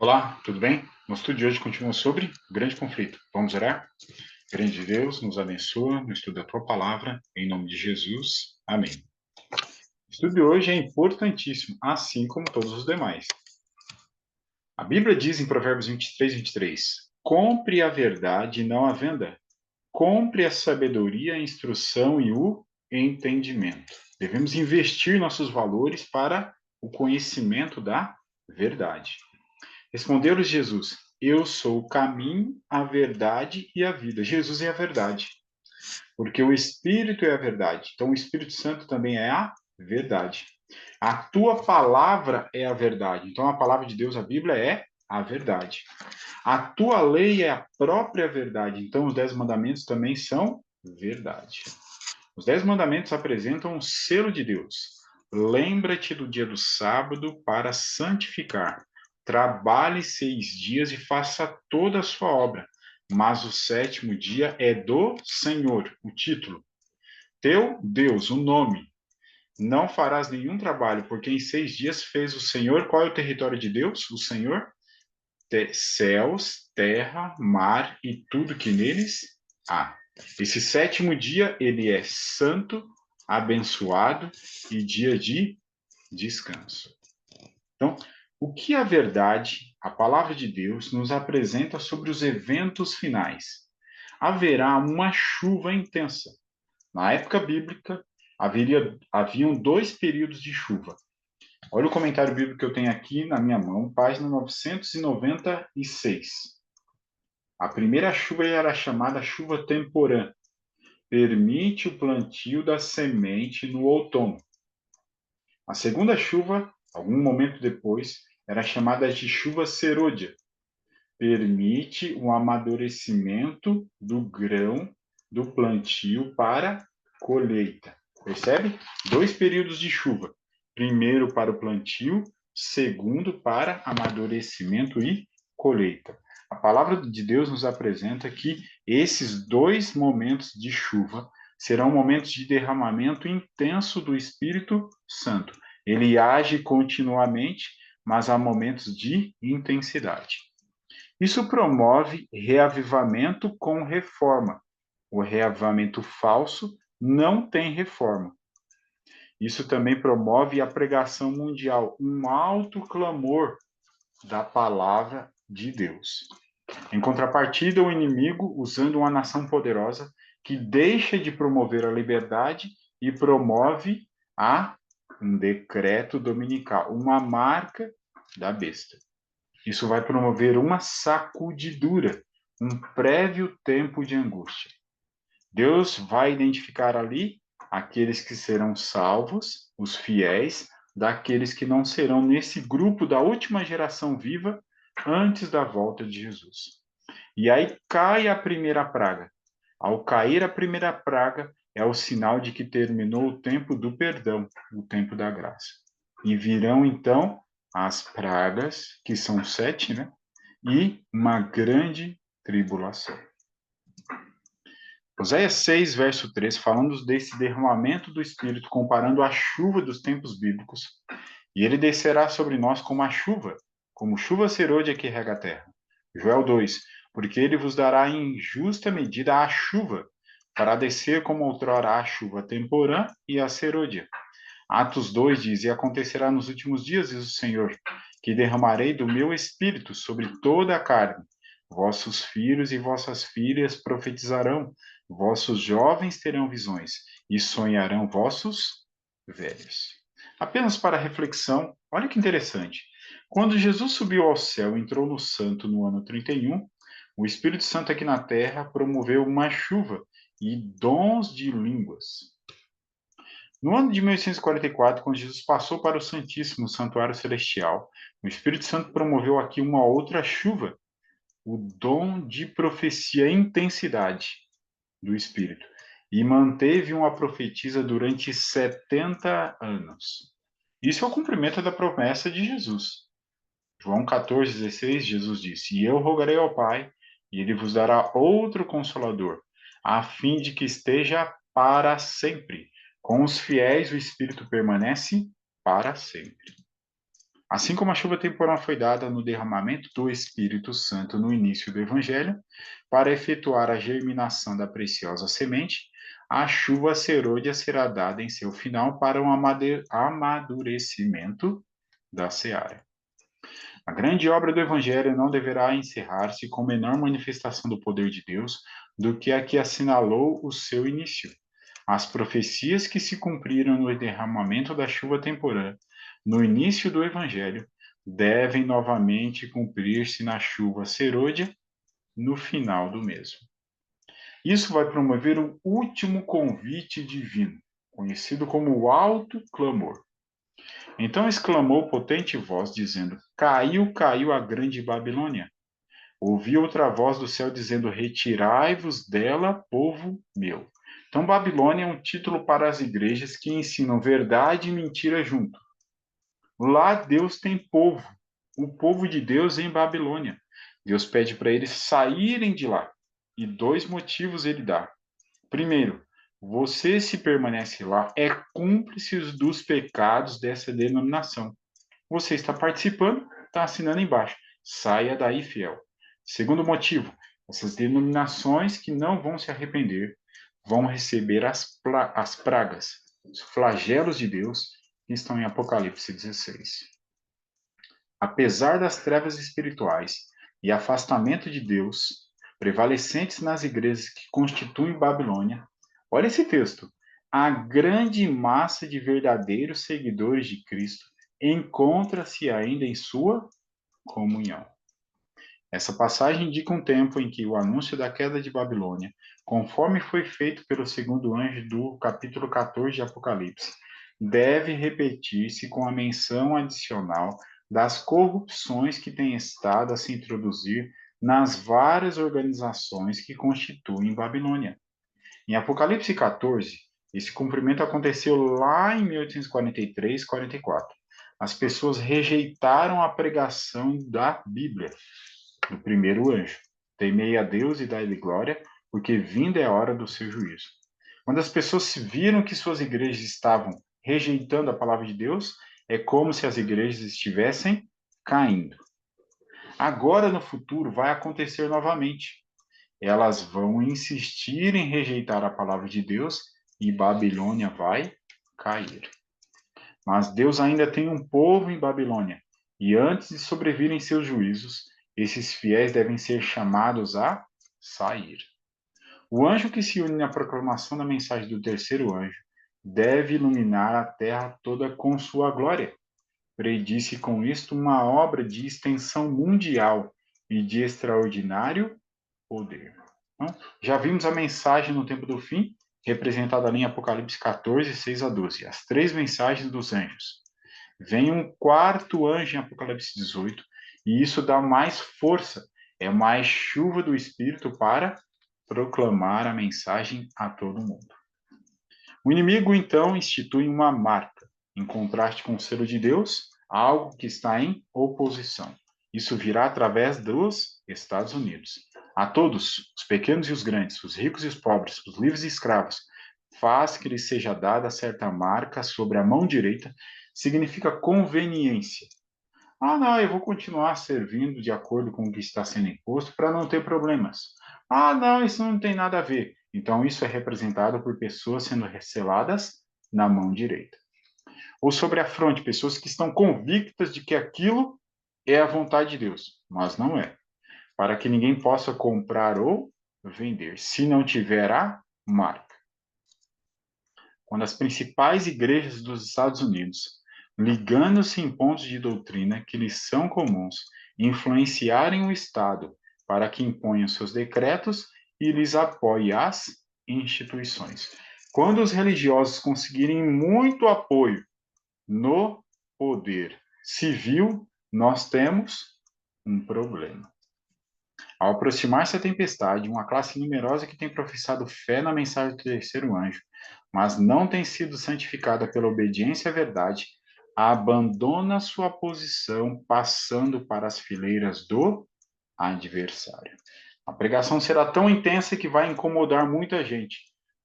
Olá, tudo bem? No estudo de hoje continua sobre o grande conflito. Vamos orar? Grande Deus, nos abençoa no estudo da Tua Palavra, em nome de Jesus. Amém. O estudo de hoje é importantíssimo, assim como todos os demais. A Bíblia diz em Provérbios 23, compre a verdade e não a venda. Compre a sabedoria, a instrução e o entendimento. Devemos investir nossos valores para o conhecimento da verdade. Respondeu-lhes Jesus: Eu sou o caminho, a verdade e a vida. Jesus é a verdade, porque o Espírito é a verdade. Então, o Espírito Santo também é a verdade. A tua palavra é a verdade. Então, a palavra de Deus, a Bíblia, é a verdade. A tua lei é a própria verdade. Então, os 10 mandamentos também são verdade. Os 10 mandamentos apresentam o selo de Deus. Lembra-te do dia do sábado para santificar. Trabalhe 6 dias e faça toda a sua obra. Mas o sétimo dia é do Senhor. O título. Teu Deus, o nome. Não farás nenhum trabalho, porque em 6 dias fez o Senhor. Qual é o território de Deus? O Senhor? Céus, terra, mar e tudo que neles há. Esse sétimo dia, ele é santo, abençoado e dia de descanso. Então, o que a verdade, a palavra de Deus, nos apresenta sobre os eventos finais? Haverá uma chuva intensa. Na época bíblica, haviam 2 períodos de chuva. Olha o comentário bíblico que eu tenho aqui na minha mão, página 996. A primeira chuva era chamada chuva temporã. Permite o plantio da semente no outono. A segunda chuva, algum momento depois, era chamada de chuva serôdia. Permite o amadurecimento do grão do plantio para colheita. Percebe? 2 períodos de chuva. Primeiro para o plantio, segundo para amadurecimento e colheita. A palavra de Deus nos apresenta que esses 2 momentos de chuva serão momentos de derramamento intenso do Espírito Santo. Ele age continuamente, mas há momentos de intensidade. Isso promove reavivamento com reforma. O reavivamento falso não tem reforma. Isso também promove a pregação mundial, um alto clamor da palavra de Deus. Em contrapartida, o inimigo, usando uma nação poderosa que deixa de promover a liberdade e promove um decreto dominical, uma marca da besta. Isso vai promover uma sacudidura, um prévio tempo de angústia. Deus vai identificar ali aqueles que serão salvos, os fiéis, daqueles que não serão nesse grupo da última geração viva antes da volta de Jesus. E aí cai a primeira praga. Ao cair a primeira praga, é o sinal de que terminou o tempo do perdão, o tempo da graça. E virão então as pragas, que são 7, né? E uma grande tribulação. Oséias 6, verso 3, falando desse derramamento do Espírito, comparando a chuva dos tempos bíblicos, e ele descerá sobre nós como a chuva, como chuva serôdia que rega a terra. Joel 2, porque ele vos dará em justa medida a chuva, para descer como outrora a chuva temporã e a serôdia. Atos 2 diz, e acontecerá nos últimos dias, diz o Senhor, que derramarei do meu espírito sobre toda a carne. Vossos filhos e vossas filhas profetizarão, vossos jovens terão visões, e sonharão vossos velhos. Apenas para reflexão, olha que interessante. Quando Jesus subiu ao céu e entrou no santo no ano 31, o Espírito Santo aqui na terra promoveu uma chuva e dons de línguas. No ano de 1844, quando Jesus passou para o Santíssimo Santuário Celestial, o Espírito Santo promoveu aqui uma outra chuva, o dom de profecia, intensidade do Espírito, e manteve uma profetisa durante 70 anos. Isso é o cumprimento da promessa de Jesus. João 14,16, Jesus disse: E eu rogarei ao Pai, e ele vos dará outro consolador, a fim de que esteja para sempre. Com os fiéis, o Espírito permanece para sempre. Assim como a chuva temporal foi dada no derramamento do Espírito Santo no início do Evangelho, para efetuar a germinação da preciosa semente, a chuva serôdia será dada em seu final para um amadurecimento da seara. A grande obra do Evangelho não deverá encerrar-se com menor manifestação do poder de Deus do que a que assinalou o seu início. As profecias que se cumpriram no derramamento da chuva temporã, no início do Evangelho, devem novamente cumprir-se na chuva serôdia, no final do mesmo. Isso vai promover o último convite divino, conhecido como o alto clamor. Então exclamou potente voz, dizendo: Caiu, caiu a grande Babilônia. Ouvi outra voz do céu dizendo: Retirai-vos dela, povo meu. Então, Babilônia é um título para as igrejas que ensinam verdade e mentira junto. Lá Deus tem povo, o povo de Deus em Babilônia. Deus pede para eles saírem de lá. E dois motivos ele dá. Primeiro, você, se permanece lá, é cúmplice dos pecados dessa denominação. Você está participando, está assinando embaixo. Saia daí, fiel. Segundo motivo, essas denominações que não vão se arrepender vão receber as pragas, os flagelos de Deus que estão em Apocalipse 16. Apesar das trevas espirituais e afastamento de Deus prevalecentes nas igrejas que constituem Babilônia, olha esse texto. A grande massa de verdadeiros seguidores de Cristo encontra-se ainda em sua comunhão. Essa passagem indica um tempo em que o anúncio da queda de Babilônia, conforme foi feito pelo segundo anjo do capítulo 14 de Apocalipse, deve repetir-se com a menção adicional das corrupções que têm estado a se introduzir nas várias organizações que constituem Babilônia. Em Apocalipse 14, esse cumprimento aconteceu lá em 1843, 44. As pessoas rejeitaram a pregação da Bíblia, do primeiro anjo. Temei a Deus e dai-lhe glória, porque vinda é a hora do seu juízo. Quando as pessoas viram que suas igrejas estavam rejeitando a palavra de Deus, é como se as igrejas estivessem caindo. Agora, no futuro, vai acontecer novamente. Elas vão insistir em rejeitar a palavra de Deus e Babilônia vai cair. Mas Deus ainda tem um povo em Babilônia, e antes de sobrevirem seus juízos, esses fiéis devem ser chamados a sair. O anjo que se une na proclamação da mensagem do terceiro anjo deve iluminar a terra toda com sua glória. Predisse com isto uma obra de extensão mundial e de extraordinário poder. Então, já vimos a mensagem no tempo do fim, representada ali em Apocalipse 14, 6 a 12, as três mensagens dos anjos. Vem um quarto anjo em Apocalipse 18, e isso dá mais força, é mais chuva do Espírito para proclamar a mensagem a todo mundo. O inimigo, então, institui uma marca, em contraste com o selo de Deus, algo que está em oposição. Isso virá através dos Estados Unidos. A todos, os pequenos e os grandes, os ricos e os pobres, os livres e escravos, faz que lhes seja dada certa marca sobre a mão direita, significa conveniência. Ah, não, eu vou continuar servindo de acordo com o que está sendo imposto para não ter problemas. Ah, não, isso não tem nada a ver. Então, isso é representado por pessoas sendo seladas na mão direita. Ou sobre a fronte, pessoas que estão convictas de que aquilo é a vontade de Deus, mas não é. Para que ninguém possa comprar ou vender, se não tiver a marca. Quando as principais igrejas dos Estados Unidos, ligando-se em pontos de doutrina que lhes são comuns, influenciarem o Estado para que imponham seus decretos e lhes apoie as instituições. Quando os religiosos conseguirem muito apoio no poder civil, nós temos um problema. Ao aproximar-se a tempestade, uma classe numerosa que tem professado fé na mensagem do terceiro anjo, mas não tem sido santificada pela obediência à verdade, abandona sua posição, passando para as fileiras do adversário. A pregação será tão intensa que vai incomodar muita gente.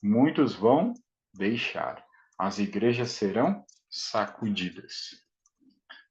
Muitos vão deixar. As igrejas serão sacudidas.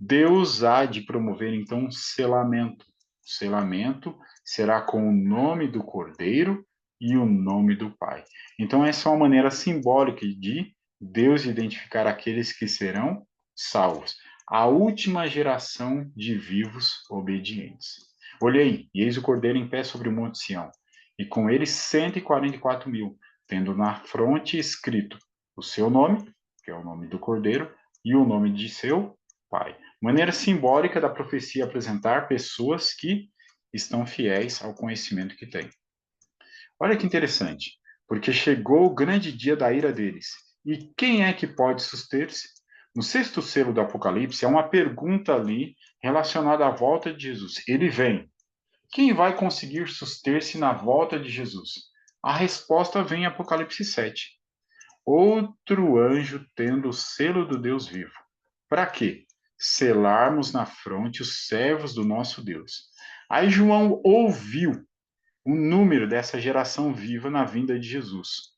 Deus há de promover, então, um selamento. O selamento será com o nome do Cordeiro e o nome do Pai. Então, essa é uma maneira simbólica de Deus identificar aqueles que serão salvos. A última geração de vivos obedientes. Olhei, e eis o Cordeiro em pé sobre o Monte Sião, e com ele 144.000, tendo na fronte escrito o seu nome, que é o nome do Cordeiro, e o nome de seu Pai. Maneira simbólica da profecia apresentar pessoas que estão fiéis ao conhecimento que têm. Olha que interessante, porque chegou o grande dia da ira deles. E quem é que pode suster-se? No sexto selo do Apocalipse, há uma pergunta ali relacionada à volta de Jesus. Ele vem. Quem vai conseguir suster-se na volta de Jesus? A resposta vem em Apocalipse 7. Outro anjo tendo o selo do Deus vivo. Para quê? Selarmos na fronte os servos do nosso Deus. Aí João ouviu o número dessa geração viva na vinda de Jesus.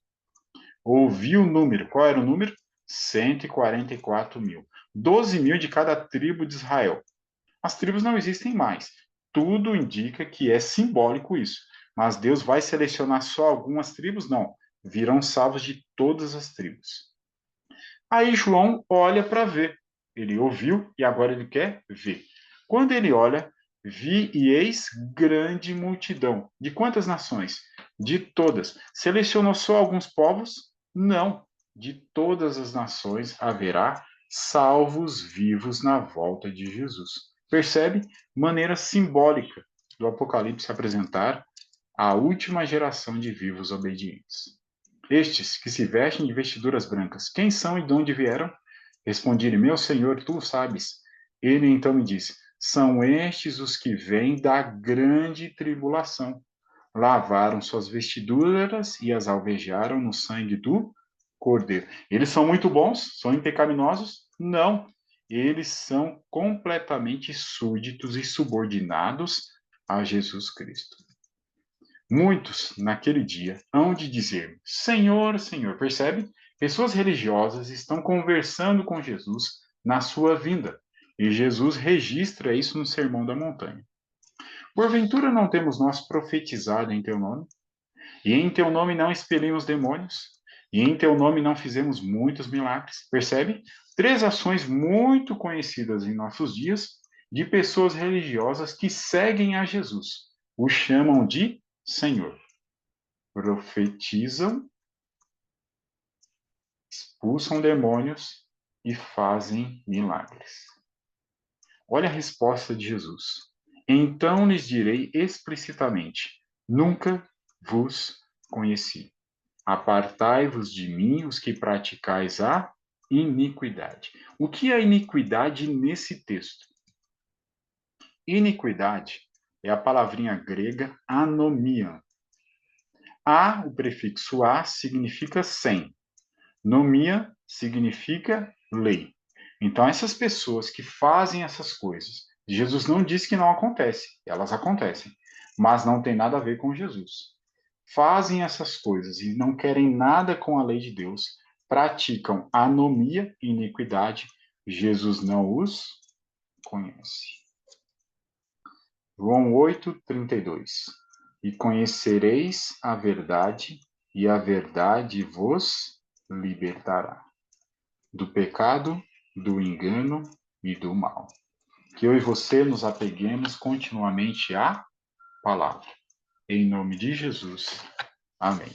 Ouviu o número. Qual era o número? 144.000. 12.000 de cada tribo de Israel. As tribos não existem mais. Tudo indica que é simbólico isso. Mas Deus vai selecionar só algumas tribos? Não. Virão salvos de todas as tribos. Aí João olha para ver. Ele ouviu e agora ele quer ver. Quando ele olha, vi e eis grande multidão. De quantas nações? De todas. Selecionou só alguns povos? Não. De todas as nações haverá salvos vivos na volta de Jesus. Percebe? Maneira simbólica do Apocalipse apresentar a última geração de vivos obedientes. Estes que se vestem de vestiduras brancas, quem são e de onde vieram? Respondi-lhe, meu senhor, tu sabes. Ele então me disse, são estes os que vêm da grande tribulação. Lavaram suas vestiduras e as alvejaram no sangue do Cordeiro. Eles são muito bons? São impecaminosos? Não. Eles são completamente súditos e subordinados a Jesus Cristo. Muitos, naquele dia, hão de dizer: Senhor, Senhor. Percebe? Pessoas religiosas estão conversando com Jesus na sua vinda. E Jesus registra isso no Sermão da Montanha. Porventura não temos nós profetizado em teu nome? E em teu nome não expelimos demônios? E em teu nome não fizemos muitos milagres? Percebe? Três ações muito conhecidas em nossos dias de pessoas religiosas que seguem a Jesus. O chamam de Senhor. Profetizam, expulsam demônios e fazem milagres. Olha a resposta de Jesus. Então lhes direi explicitamente: nunca vos conheci. Apartai-vos de mim, os que praticais a iniquidade. O que é iniquidade nesse texto? Iniquidade é a palavrinha grega anomia. O prefixo a significa sem. Nomia significa lei. Então, essas pessoas que fazem essas coisas, Jesus não disse que não acontece, elas acontecem, mas não tem nada a ver com Jesus. Fazem essas coisas e não querem nada com a lei de Deus, praticam anomia e iniquidade, Jesus não os conhece. João 8:32. E conhecereis a verdade, e a verdade vos libertará do pecado, do engano e do mal. Que eu e você nos apeguemos continuamente à palavra. Em nome de Jesus. Amém.